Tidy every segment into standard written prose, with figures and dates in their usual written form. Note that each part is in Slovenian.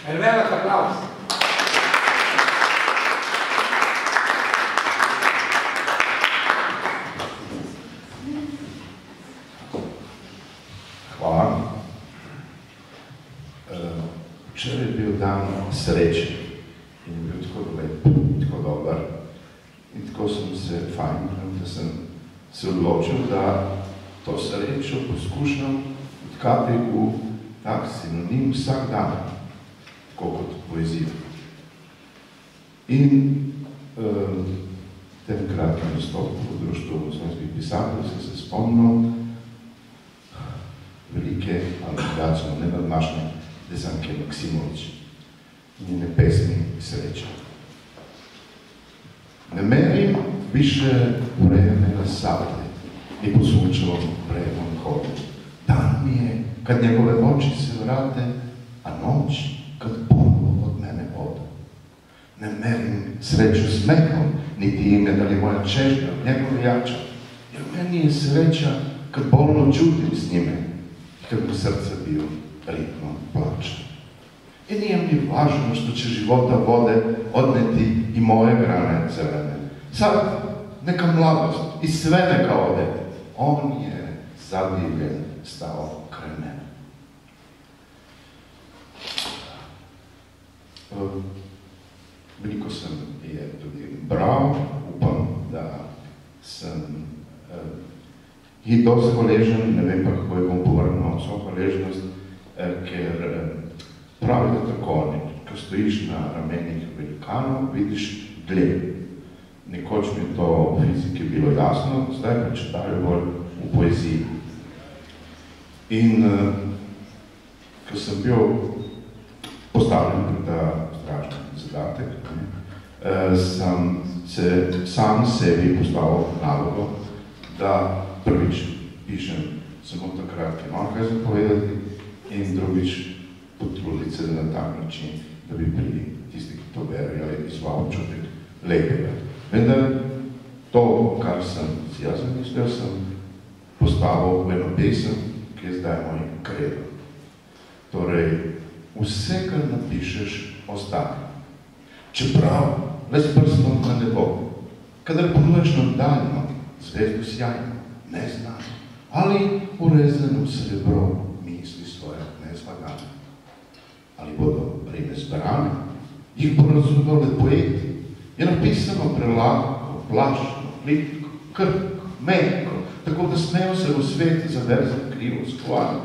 En velik applaus. Hvala. Včeraj je bil dan sreče in je bil tako lep, tako dober. In tako sem se fajn, da sem se odločil, da to srečo poskušam odkati v tak sinonim vsak dan, tako kot poezija. In tem kratkem nastopu v Društvu slovenskih pisateljev sem se spomnil velike aligacijo nenadmašne Desanke Maksimović, njene pesmi Sreća. Ne merim više vreme na sate i po sunčevom vremom hodu. Dan mi je kad njegove oči se vrate, a noć kad ponovo od mene odu. Ne merim sreću smehom, niti ime da li moja čežnja od njegove jača, jer meni je sreća kad bolno čutim s njime i kad mu srce bio ritmom plača. I nije mi važno što će života vode odneti i moje grane crvene. Sad neka mladost i sve neka ode, on je zadivljen stao kraj mene. Veliko sem je tudi bral, upam, da sem ji dosti hvaležen, ne vem pa, kako je bom povrnil vso hvaležnost, ker pravi da tako, ko stojiš na ramenih velikanov, vidiš dlje. Nekoč mi je to v fiziki bilo jasno, zdaj pa čitaju bolj v poeziji. In ko sem bil postavljen pred ta strašni zadatek, sem se sam sebi postavil nalogo, da prvič pišem samo takrat, ki imam kaj zapovedati, in drugič potruditi se na tak način, da bi pri tisti, ki to berijo, izval občutek lepega. Vendar to, kar sem si jaz zamislil, sem postavil v eno pesem, ki je zdaj moj kredo. Torej, vse, kar napišeš, ostane. Čeprav le s prstom na nebo, kadar pogledaš nadaljno, zvezdo sjajno, neznano, ali urezano v srebro misli svoje nezvagane. Ali bodo vreme zbrane, jih bo razumeli poeti. Je napisano prelahko, plašno, plitko, krko, mehko, tako da smejo se v svet zaverzati krivo skvarno.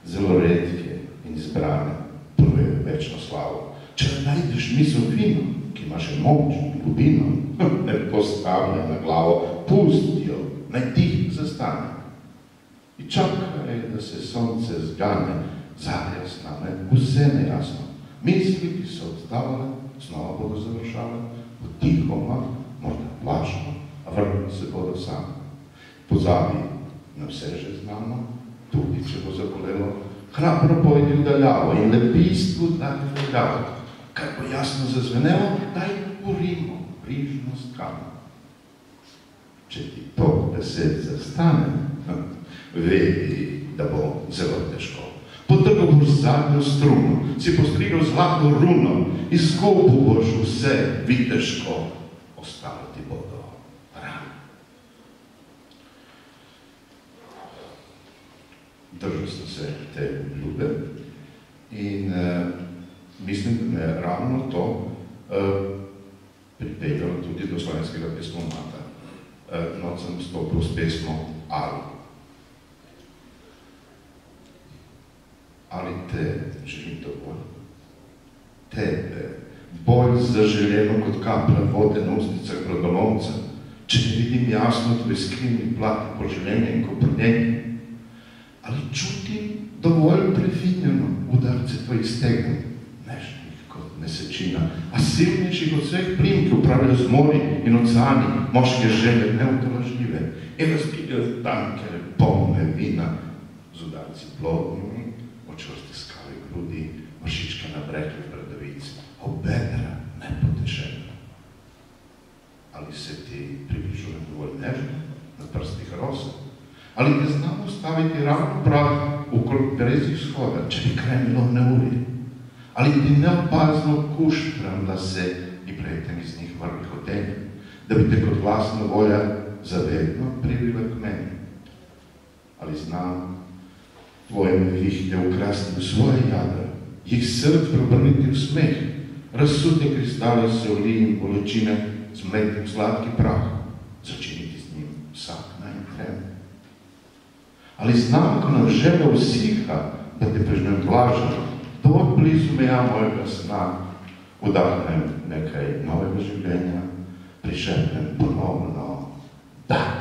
Zelo redke in izbrane ponujejo večno slavo. Če najdeš misel fino, ki ima še moč in globino, ne postavlja na glavo, pusti jo, naj tih zastane. In čakaj, da se sonce zgane, zarja sname, vse nejasno. Misli, ki so odstavile, znova bodo završale, potihoma, morda plašno, a vrnili se bodo sami. Pozabi na vse že znano, tudi če bo zabolelo, hrabro pojdi v daljavo in le bistvu daj veljavo. Kar bo jasno zazvenelo, daj porimo, brižno skamo. Če ti to besed zastane, vedi, da bo zelo težko. Potrgal boš zadnjo struno, si postrigel zlato runo, izkopil boš vse viteško, ostalo ti bodo rane. Držal sem se te obljube in mislim, da me je ravno to pripeljalo tudi do slovenskega pesmomata. Noč sem stopil s pesmo Ali. Ali te želim dovolj? Tebe, bolj zaželjeno kot kaplja vode na ustnicah rodolovca, če ne vidim jasno tvoj skrivni plati poželjenje in koprnjenje. Ali čutim dovolj prefinjeno udarce tvojih stegen, nežnih kot mesečina, a silnejših od vseh plim, ki upravljajo z mori in oceani, moške želje neutolažljive in razpiljajo tanke, polne vina, z udarci plodnimi, čvrsti skali grudi, vršičke na brekli bradavici, obedra nepotešena. Ali se ti približujem dovolj nežno, na prstih rosa? Ali ne znamo staviti ravno prav okrog berezih shoda, če bi krenilo v neurje? ali ti neopazno kuštram da se i pretem iz njih vrli hotenje, da bi te kot vlastna volja zavedno privila k meni. Ali znam tvoje vihte ukrasti v svoje jadra, jih srd preobrniti v smeh, razsute kristale se olij in bolečine zmleti v sladki prah, začiniti z njim vsak najtren. Ali znam, ko nam želja usiha, da te prežnem vlažno, dovod blizu meja mojega sna, vdahnem nekaj novega življenja, prišepnem ponovno da.